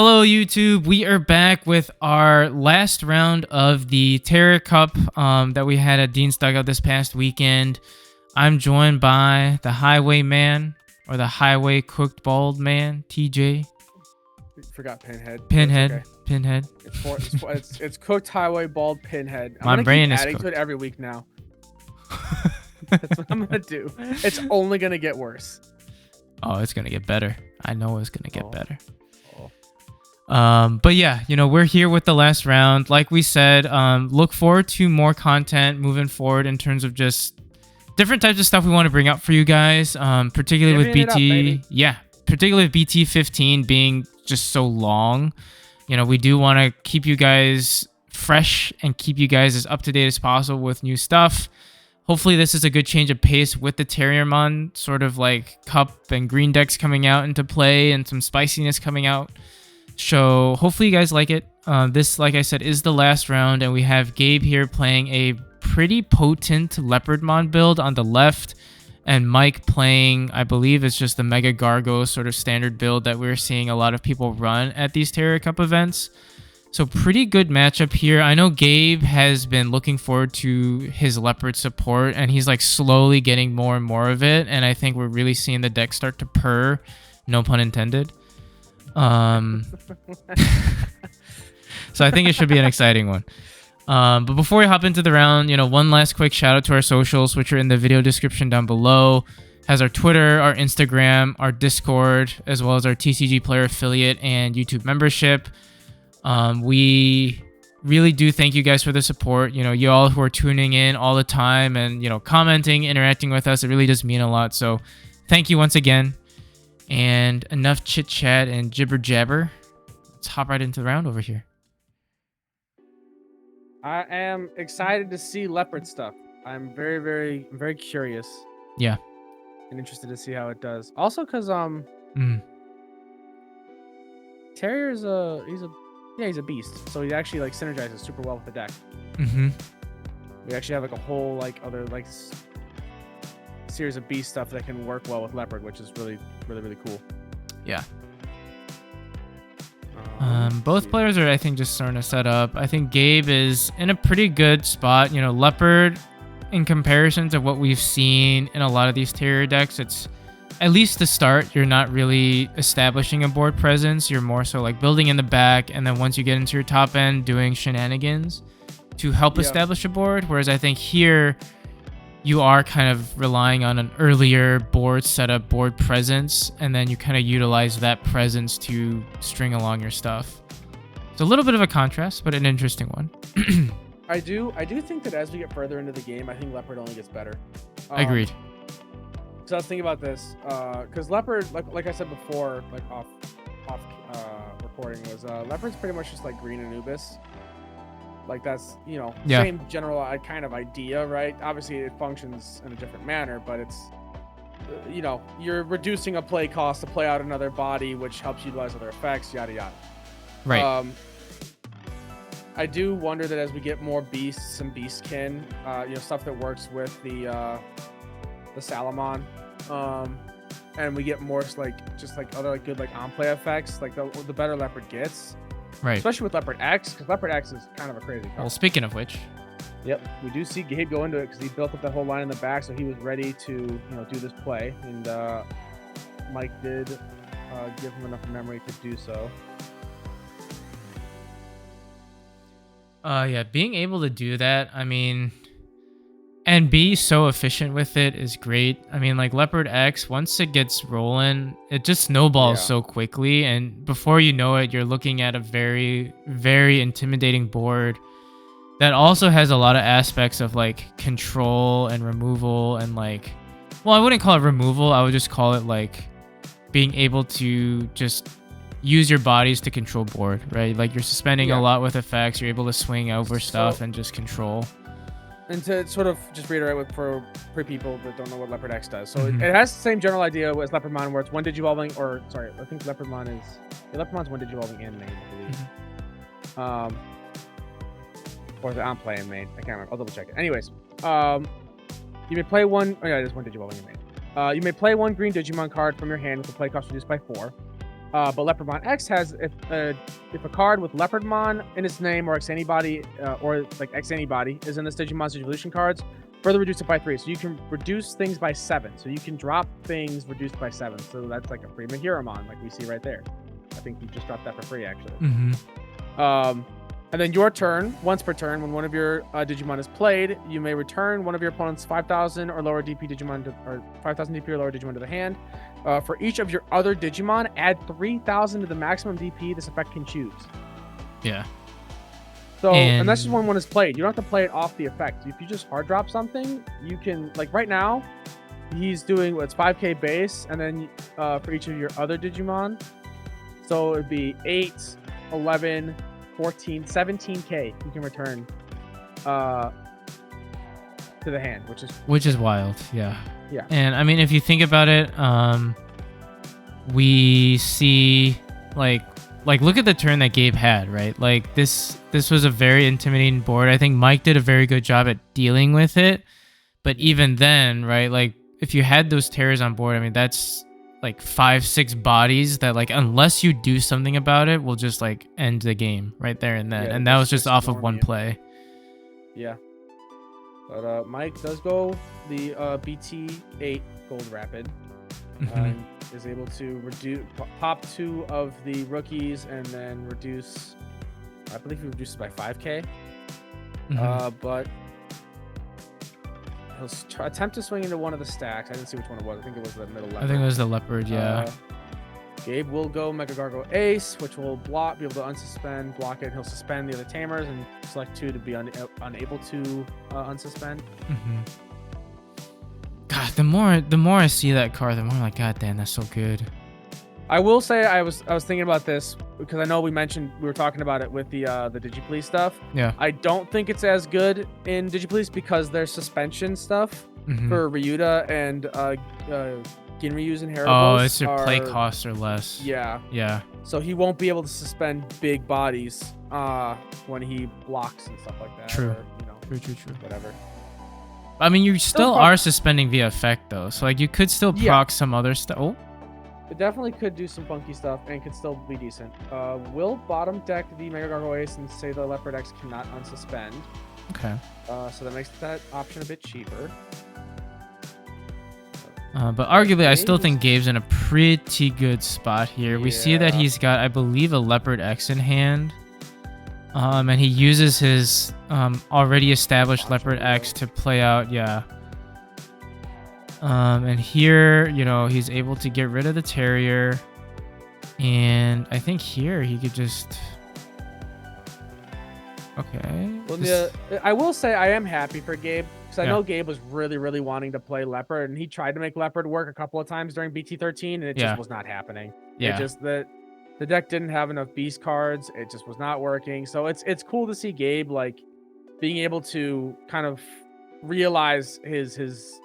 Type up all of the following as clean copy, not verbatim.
Hello, YouTube. We are back with our last round of the Terrier Cup that we had at Dean's Dugout this past weekend. I'm joined by the Highwayman, or the Highway Cooked Bald Man, TJ. Forgot Pinhead. Pinhead. Okay. Pinhead. It's Cooked Highway Bald Pinhead. I'm My gonna brain keep is adding cooked. to it every week now. That's what I'm gonna do. It's only gonna get worse. Oh, it's going to get better. I know it's going to get better. Oh. But yeah, we're here with the last round. Like we said, look forward to more content moving forward in terms of just different types of stuff we want to bring up for you guys, particularly with BT. Particularly with BT-15 being just so long. We do want to keep you guys fresh and keep you guys as up to date as possible with new stuff. Hopefully this is a good change of pace with the Terriermon sort of like cup and green decks coming out into play and some spiciness coming out. So hopefully you guys like it. This, like I said, is the last round, and we have Gabe here playing a pretty potent Leopardmon build on the left, and Mike playing, I believe it's just the Mega Gargo sort of standard build that we're seeing a lot of people run at these Terrier Cup events. So pretty good matchup here. I know Gabe has been looking forward to his Leopard support, and he's like slowly getting more and more of it, and I think we're really seeing the deck start to purr, no pun intended. So I think it should be an exciting one. But before we hop into the round, one last quick shout out to our socials, which are in the video description down below. Has our Twitter, our Instagram, our Discord, as well as our TCG Player affiliate and YouTube membership. We really do thank you guys for the support. You all who are tuning in all the time and, commenting, interacting with us. It really does mean a lot. So thank you once again. And enough chit chat and jibber jabber. Let's hop right into the round over here. I am excited to see Leopard stuff. I'm very curious. Yeah. And interested to see how it does. Also, because Terrier's he's a beast. So he actually like synergizes super well with the deck. We actually have like a whole like other like series of beast stuff that can work well with Leopard, which is really cool. Yeah. Both players are, I think, just starting to set up. I think Gabe is in a pretty good spot. Leopard, in comparison to what we've seen in a lot of these Terrier decks, it's at least to start, you're not really establishing a board presence. You're more so like building in the back, and then once you get into your top end, doing shenanigans to help establish a board. Whereas I think here, you are kind of relying on an earlier board setup, board presence, and then you kind of utilize that presence to string along your stuff. It's a little bit of a contrast, but an interesting one. I do think that as we get further into the game, I think Leopard only gets better. Agreed. So I was thinking about this, because Leopard, like I said before, like off recording, was Leopard's pretty much just like green Anubis. Like that's same general kind of idea, right? Obviously it functions in a different manner, but it's you're reducing a play cost to play out another body, which helps utilize other effects, yada yada. Right. I do wonder that as we get more beasts and beastkin, stuff that works with the Salamon, and we get more just other good on play effects, like the better Leopard gets. Right. Especially with Leopard X, because Leopard X is kind of a crazy card. Well, speaking of which. Yep. We do see Gabe go into it because he built up that whole line in the back, so he was ready to, do this play. And Mike did give him enough memory to do so. Yeah, being able to do that, and be so efficient with it is great. Like Leopard X, once it gets rolling, it just snowballs so quickly, and before you know it, you're looking at a very, very intimidating board that also has a lot of aspects of control and removal and well, I wouldn't call it removal, I would just call it being able to just use your bodies to control board, right? You're suspending a lot with effects, you're able to swing over stuff and just control. And to sort of just reiterate for people that don't know what Leopard X does. So it has the same general idea as Leopardmon, where it's one digivolving, or sorry, I think Leopardmon's one digivolving and main, I believe. Or the on play and main. I can't remember. I'll double check it. Anyways, you may play one. Oh yeah, it is one digivolving and main. You may play one green Digimon card from your hand with the play cost reduced by 4. But Leopardmon X has if a card with Leopardmon in its name or X-Antibody or like X-Antibody is in the Digimon's Evolution cards, further reduce it by 3. So you can reduce things by 7. So you can drop things reduced by 7. So that's like a free Mahiramon, like we see right there. I think you just dropped that for free, actually. And then your turn, once per turn, when one of your Digimon is played, you may return one of your opponent's 5,000 or lower DP Digimon or 5,000 DP or lower Digimon to the hand. For each of your other Digimon, add 3,000 to the maximum DP this effect can choose. Yeah. So, and that's just when one is played. You don't have to play it off the effect. If you just hard drop something, you can, like right now, he's doing what's 5k base, and then for each of your other Digimon. So it'd be 8, 11, 14, 17k you can return to the hand, which is wild. Yeah. Yeah. And I mean, if you think about it, we see like look at the turn that Gabe had, right? Like this was a very intimidating board. I think Mike did a very good job at dealing with it. But even then, right, like if you had those Terriers on board, I mean, that's like 5-6 bodies that, like, unless you do something about it, will just like end the game right there and then. Yeah, and that was just off of one play. Yeah. But Mike does go the BT-8 Gold Rapid. Is able to pop 2 of the rookies and then reduce, I believe he reduces by 5k. But he'll attempt to swing into one of the stacks. I didn't see which one it was. I think it was the middle leopard. I think it was the leopard, yeah. Gabe will go Mega Gargo Ace, which will block, be able to unsuspend, block it. He'll suspend the other Tamers and select 2 to be unable to unsuspend. God, the more I see that card, the more I'm like, God damn, that's so good. I will say I was thinking about this because I know we were talking about it with the DigiPlease stuff. Yeah. I don't think it's as good in DigiPlease because there's suspension stuff for Ryuta and Ginryu's and Haribos. Oh, it's your play costs are less. Yeah. Yeah. So he won't be able to suspend big bodies when he blocks and stuff like that. True. Or, True. Whatever. I mean, you still are suspending via effect though, so like you could still proc some other stuff. Oh. It definitely could do some funky stuff and could still be decent. Will bottom deck the Mega Gargo Ace and say the Leopard X cannot unsuspend. Okay. So that makes that option a bit cheaper. But arguably, I still think Gabe's in a pretty good spot here. We see that he's got, I believe, a Leopard X in hand. And he uses his already established Leopard X to play out, and here, he's able to get rid of the Terrier. And I think here he could just... Okay. Well, I will say I am happy for Gabe. Because I know Gabe was really, really wanting to play Leopard. And he tried to make Leopard work a couple of times during BT-13. And it just was not happening. Yeah. It just the deck didn't have enough beast cards. It just was not working. So it's cool to see Gabe, like, being able to kind of realize his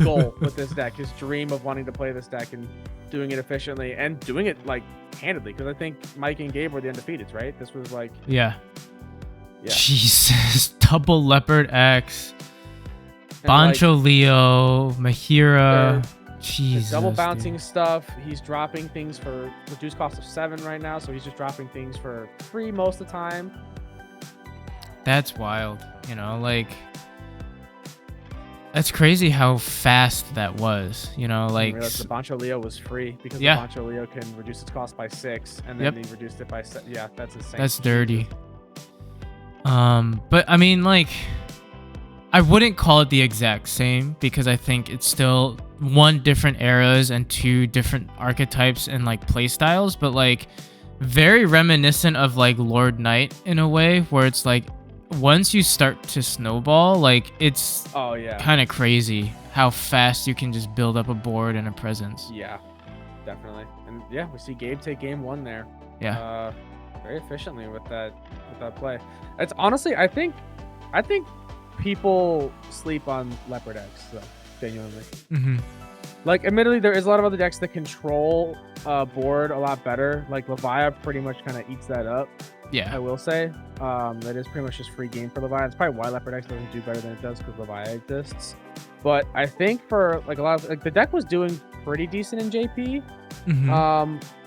goal with this deck, his dream of wanting to play this deck and doing it efficiently and doing it like handedly. Because I think Mike and Gabe were the undefeateds, right? This was like Jesus, double Leopard X, Bancho like, Leo, Mahira, Jesus, double bouncing stuff. He's dropping things for reduced cost of 7 right now, so he's just dropping things for free most of the time. That's wild, like. That's crazy how fast that was, like... The Bancho Leo was free because the Bancho Leo can reduce its cost by 6, and then he reduced it by 7. Yeah, that's insane. That's dirty. But I mean, like, I wouldn't call it the exact same because I think it's still 1, different eras and 2, different archetypes and, like, play styles, but, like, very reminiscent of, like, Lord Knight in a way where it's, like, once you start to snowball, like, it's kind of crazy how fast you can just build up a board and a presence. Yeah, definitely. And yeah, we see Gabe take game 1 there. Yeah. Very efficiently with that play. It's honestly, I think people sleep on Leopard X, though, genuinely. Like, admittedly, there is a lot of other decks that control board a lot better. Like, Leviathan pretty much kind of eats that up. Yeah. I will say. That is pretty much just free game for Levi. It's probably why Leopard X doesn't do better than it does, because Levi exists. But I think for like a lot of the deck was doing pretty decent in JP.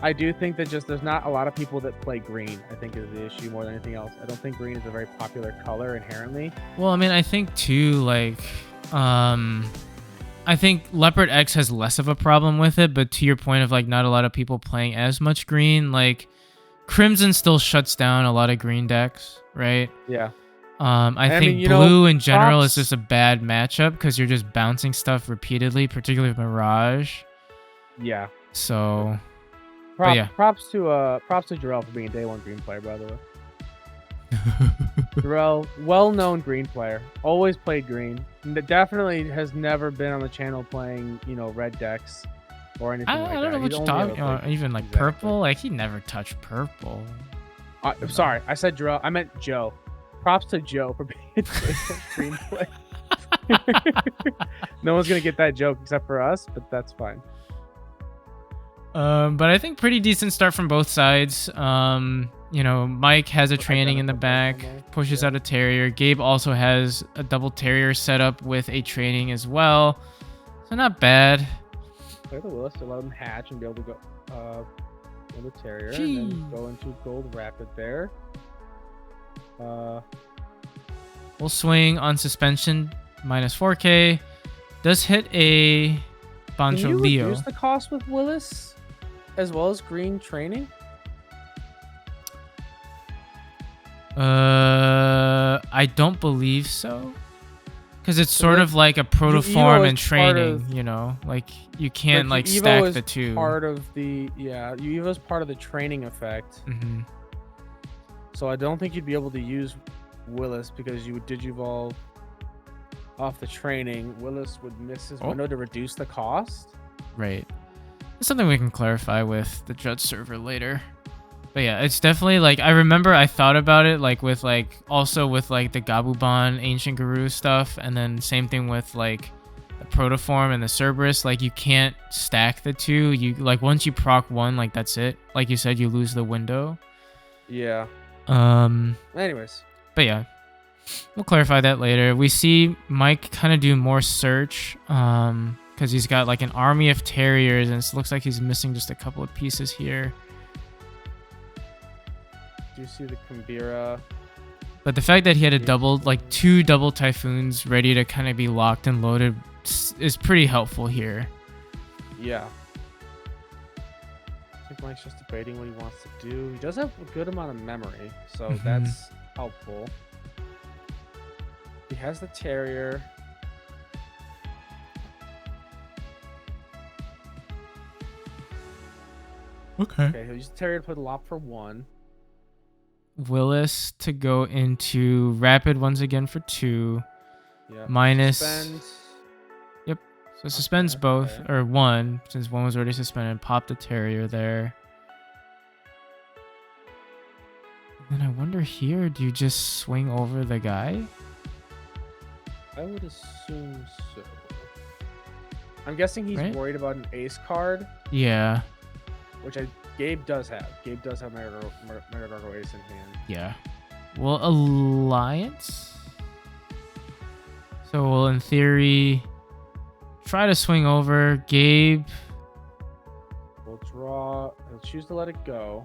I do think that just there's not a lot of people that play green, I think, is the issue more than anything else. I don't think green is a very popular color inherently. Well, I mean, I think too, like, I think Leopard X has less of a problem with it, but to your point of like not a lot of people playing as much green, like Crimson still shuts down a lot of green decks, right? Yeah. I think blue in general is just a bad matchup because you're just bouncing stuff repeatedly, particularly with Mirage. Yeah. So, props to Jarrell for being a day one green player, by the way. Jarrell, well-known green player, always played green. Definitely has never been on the channel playing, red decks or anything like that. I don't know what you're talking about. Even like purple, like he never touched purple. I'm sorry, I said Jarrell. I meant Joe. Props to Joe for being a green player. No one's gonna get that joke except for us, but that's fine. But I think pretty decent start from both sides. Mike has a training in the back, pushes out a Terrier. Gabe also has a double Terrier set up with a training as well. So not bad. Play the Willis to let him hatch and be able to go in the Terrier and then go into Gold Rapid there. We'll swing on suspension, minus 4K. Does hit a Bancho Leo. Can you reduce the cost with Willis as well as green training? I don't believe so. Because it's sort of like a protoform and training, like you can't like stack the two. Part of the Evo's part of the training effect. So I don't think you'd be able to use Willis because you would digivolve off the training. Willis would miss his window to reduce the cost. Right. It's something we can clarify with the Judge server later. But yeah, it's definitely like I remember I thought about it like with like also with like the Gargomon Ancient Guru stuff, and then same thing with like the Protoform and the Cerberus. Like you can't stack the two. You like once you proc one, like that's it. Like you said, you lose the window. Yeah. Anyways. But yeah, we'll clarify that later. We see Mike kind of do more search, because he's got like an army of Terriers, and it looks like he's missing just a couple of pieces here. Do you see the Kumbira? But the fact that he had a two double Typhoons ready to kind of be locked and loaded is pretty helpful here. Yeah. I think Mike's just debating what he wants to do. He does have a good amount of memory, so that's helpful. He has the Terrier. Okay, he'll use the Terrier to play the Lop for 1. Willis to go into Rapid once again for 2. Yeah. Minus. Suspend. Yep. So suspends both, or 1, since 1 was already suspended. Pop the Terrier there. And I wonder here, do you just swing over the guy? I would assume so. I'm guessing he's worried about an ace card. Yeah. Which Gabe does have. Gabe does have Mega Gargo ace in hand. Yeah. Well, Alliance? So we'll, in theory, try to swing over. Gabe. We'll draw. He'll choose to let it go.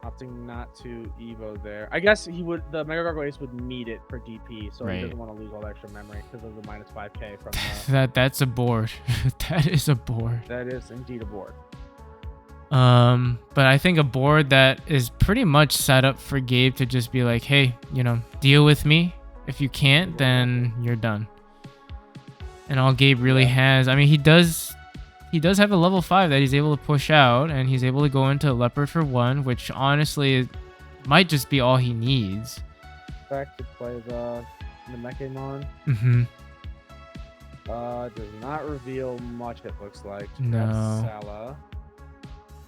Opting not to Evo there. I guess he would. The Mega Gargo ace would need it for DP, so he doesn't want to lose all the extra memory because of the minus 5K from the... That's a board. That is a board. That is indeed a board. But I think a board that is pretty much set up for Gabe to just be like, hey, deal with me. If you can't, then you're done. And all Gabe really has, I mean, he does have a level 5 that he's able to push out, and he's able to go into Leopard for 1, which honestly might just be all he needs. Back to play the Mechemon. Does not reveal much, it looks like. No. Sala.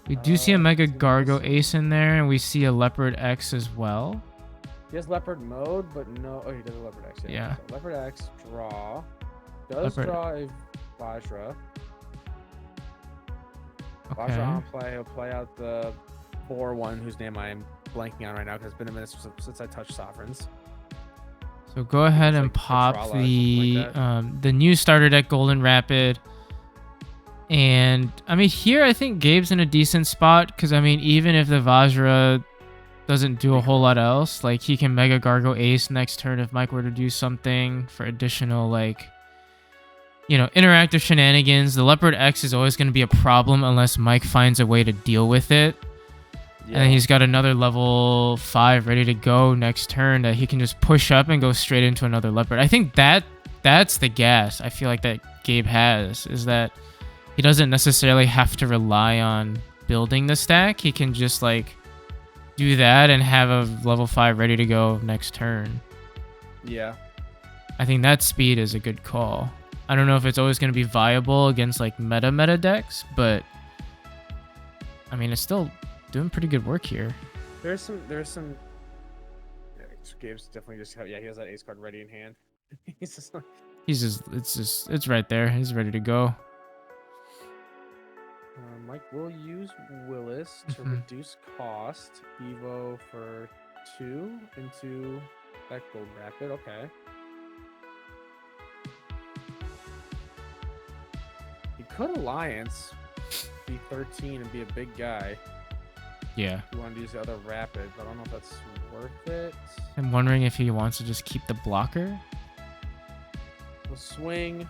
We do see a Mega Gargo ace in there, and we see a Leopard X as well. He has Leopard mode, but no... Oh, he does a Leopard X. Yeah. So Leopard X, draw. Does draw a Vajra. Okay. Vajra on play. He'll play out the 4-1, whose name I am blanking on right now because it's been a minute since I touched Sovereigns. So go ahead It's and like pop Petrala or something like the new starter deck, Golden Rapid. And I mean, here I think Gabe's in a decent spot because I mean, even if the Vajra doesn't do a whole lot else, like he can Mega Gargo Ace next turn if Mike were to do something for additional, like, you know, interactive shenanigans. The Leopard X is always going to be a problem unless Mike finds a way to deal with it. Yeah. And then he's got another level 5 ready to go next turn that he can just push up and go straight into another Leopard. I think that's the gas I feel like that Gabe has, is that he doesn't necessarily have to rely on building the stack. He can just like do that and have a level 5 ready to go next turn. Yeah. I think that speed is a good call. I don't know if it's always going to be viable against like meta decks, but I mean, it's still doing pretty good work here. There's some. Yeah, Gabe's definitely just. Yeah, he has that ace card ready in hand. It's right there. He's ready to go. Mike will use Willis to reduce cost. Evo for 2 into that Gold Rapid. Okay. He could Alliance, be 13 and be a big guy. Yeah. You want to use the other Rapid, but I don't know if that's worth it. I'm wondering if he wants to just keep the blocker. He'll swing.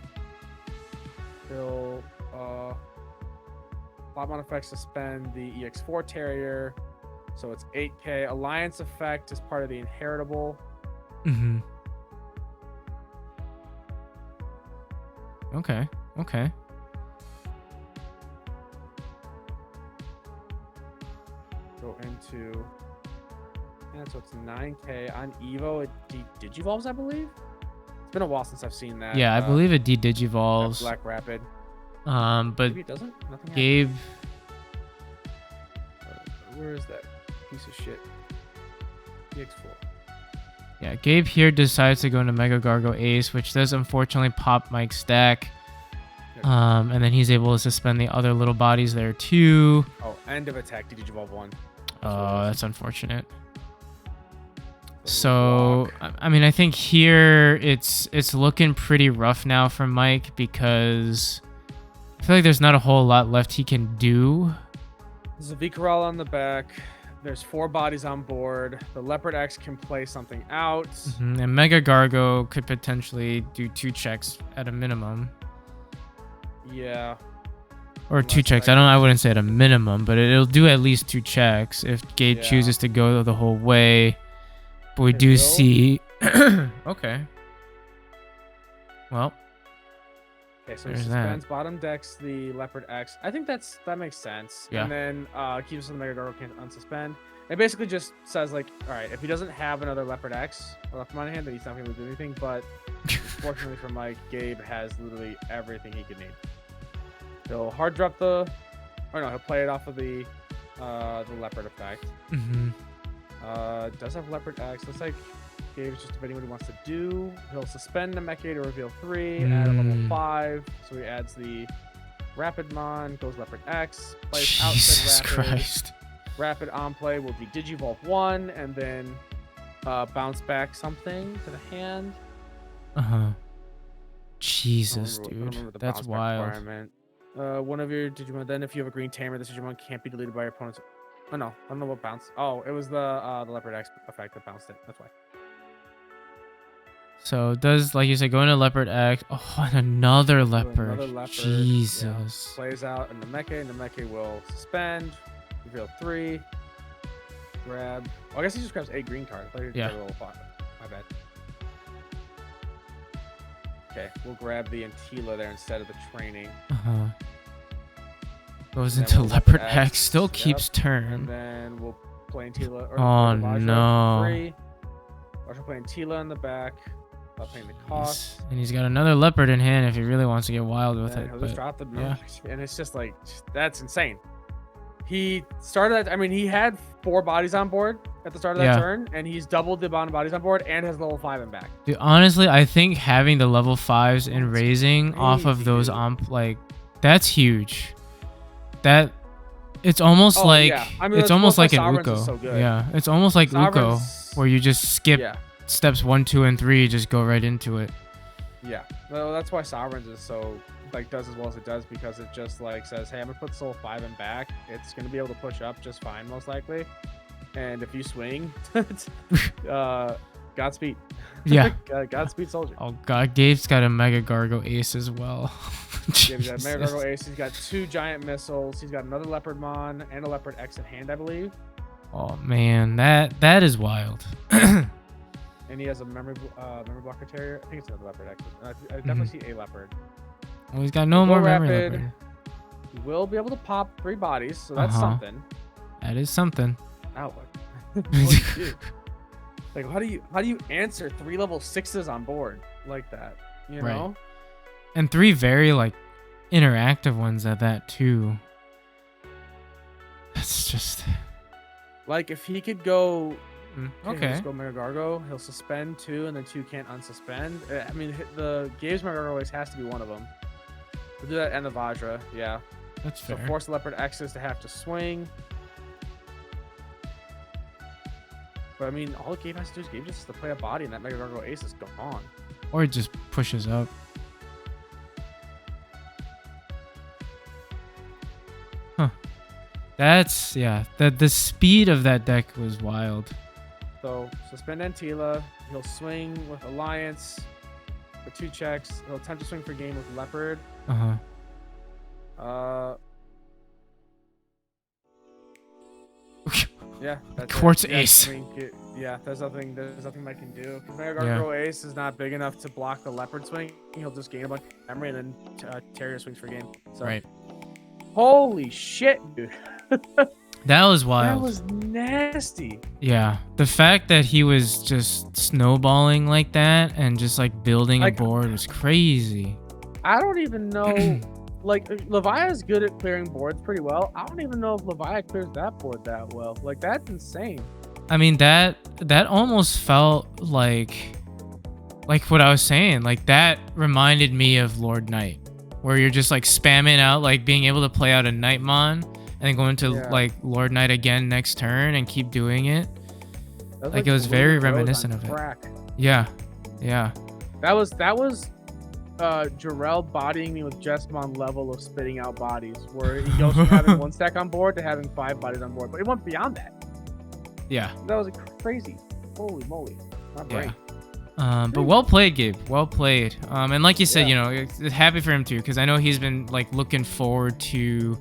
He'll Botmon effect suspend the EX4 Terrier, so it's 8k. Alliance effect is part of the inheritable. Mm-hmm. Okay. Go into, and so it's 9k on Evo. It digivolves, I believe. It's been a while since I've seen that. Yeah, I believe it digivolves. Black Rapid. But maybe it doesn't. Nothing Gabe. Where is that piece of shit? EX4. Yeah, Gabe here decides to go into Mega Gargo Ace, which does unfortunately pop Mike's stack. And then he's able to suspend the other little bodies there too. Oh, end of attack. Digivolve 1. Oh, that's unfortunate. So, I mean, I think here it's looking pretty rough now for Mike because I feel like there's not a whole lot left he can do. There's a Vicarella on the back. There's 4 bodies on board. The Leopard X can play something out. And Mega Gargo could potentially do 2 checks at a minimum. Yeah. Or 2 checks. I wouldn't say at a minimum, but it'll do at least 2 checks if Gabe chooses to go the whole way. But we do see... Okay. Well. Okay, so he suspends bottom decks the Leopard X. I think that makes sense. Yeah. And then keeps the Mega Gargo can't unsuspend. It basically just says like, all right, if he doesn't have another Leopard X or Leopardmon in hand, then he's not going to do anything. But fortunately for Mike, Gabe has literally everything he could need. He'll hard drop he'll play it off of the Leopard effect. Does have Leopard X. Looks like Gabe's just debating what he wants to do. He'll suspend the Mecha to reveal 3, add a level 5. So he adds the Rapidmon, goes Leopard X, plays Jesus out Rapid. Christ. Rapid on play will be Digivolve 1, and then bounce back something to the hand. Jesus, dude. That's wild. One of your Digimon, then if you have a green tamer, this Digimon can't be deleted by your opponent's. Oh no, I don't know what bounce. Oh, it was the Leopard X effect that bounced it. That's why. So does, like you said, go into Leopard X. Oh, and another Leopard. Jesus. Yeah. Plays out in the Mecha will suspend. Reveal 3. Grab. Oh, I guess he just grabs a green card. I thought he grabbed a little 5. My bad. Okay, we'll grab the Antila there instead of the training. Goes into Leopard X. Still keeps turn. And then we'll play Antila. Oh no. Or she'll play Antila in the back. Paying the cost. And he's got another Leopard in hand if he really wants to get wild with it. He'll just drop the and it's just like, that's insane. He started that. I mean, he had 4 bodies on board at the start of that turn, and he's doubled the amount of bodies on board and has level 5 in back. Dude, honestly, I think having the level 5s and raising off of those that's huge. That It's almost Oh, like yeah. I mean, it's that's almost why like an Sovereigns is Uko. so good. Yeah, it's almost like Uko, Sovereigns- where you just skip Yeah. steps 1, 2, and 3, just go right into it. Yeah. Well, that's why Sovereigns is so like does as well as it does, because it just like says, hey, I'm gonna put Soul 5 in back. It's gonna be able to push up just fine, most likely. And if you swing, Godspeed. Yeah. Godspeed, soldier. Oh god, Gabe's got a Mega Gargo Ace as well. Yeah, he's got Mega Gargo Ace. He's got 2 giant missiles. He's got another Leopardmon and a Leopard X in hand, I believe. Oh man, that is wild. And he has a memory blocker Terrier. I think it's another Leopard X. I definitely see a Leopard. Oh, he's got no more memory Rapid. leopard. He will be able to pop 3 bodies, so that's something. That is something. Ow, what? Holy shit. Like, how do you answer 3 level 6s on board like that? You Right. know? And 3 very like interactive ones at that too. That's just Like, if he could go, okay. let's go Mega Gargo. He'll suspend 2, and then 2 can't unsuspend. I mean, the Gabe's Mega Gargo always has to be one of them. We'll do that and the Vajra, yeah. That's So fair. force Leopard X's to have to swing. But I mean, all Gabe has to do is Gabe just has to play a body, and that Mega Gargo Ace is gone. Or it just pushes up. Huh. That's yeah. The speed of that deck was wild. So suspend Antila. He'll swing with Alliance for 2 checks. He'll attempt to swing for game with Leopard. Yeah, that's Quartz it. Yeah, Ace. I mean, yeah, there's nothing I can do. If Mega Gargo Ace is not big enough to block the Leopard swing, he'll just gain a bunch of memory, and then Terrier swings for game. So, Right. Holy shit, dude. That was wild. That was nasty. Yeah, the fact that he was just snowballing like that and just like building Like, a board was crazy. I don't even know. Like, Leviah is good at clearing boards pretty well. I don't even know if Leviah clears that board that well. Like, that's insane. I mean, that almost felt like what I was saying. Like, that reminded me of Lord Knight, where you're just like spamming out, like being able to play out a Nightmon and then go into like Lord Knight again next turn and keep doing it. Like, it was very reminiscent of it. Yeah, yeah. That was Jarrell bodying me with Jessmon level of spitting out bodies, where he goes from having 1 stack on board to having 5 bodies on board, but it went beyond that. Yeah. That was crazy. Holy moly. Not great. But well played, Gabe. Well played. And like you said, you know, happy for him too, because I know he's been like looking forward to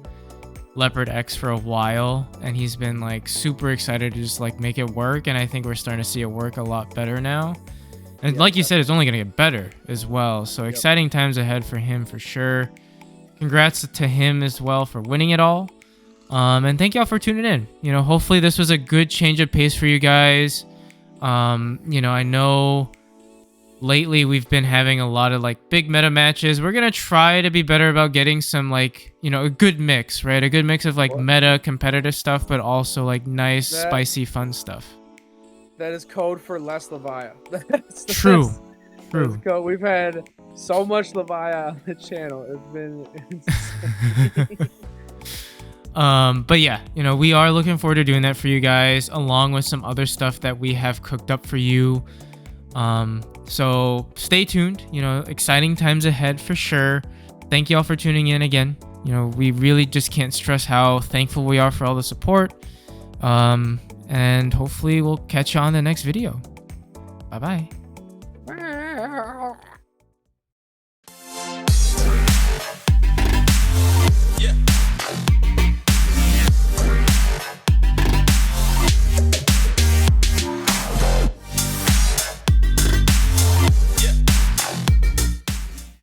Leopard X for a while, and he's been like super excited to just like make it work, and I think we're starting to see it work a lot better now. And like you said, it's only gonna get better as well. So exciting times ahead for him for sure. Congrats to him as well for winning it all. And thank y'all for tuning in. You know, hopefully this was a good change of pace for you guys. You know, I know lately we've been having a lot of like big meta matches. We're gonna try to be better about getting some like, you know, a good mix, right? A good mix of like meta competitive stuff, but also like nice, spicy, fun stuff. That is code for less Leviah. True. That's code. We've had so much Leviah on the channel. It's been insane. But yeah, you know, we are looking forward to doing that for you guys, along with some other stuff that we have cooked up for you. So stay tuned. You know, exciting times ahead for sure. Thank you all for tuning in again. You know, we really just can't stress how thankful we are for all the support. And hopefully we'll catch you on the next video. Bye bye.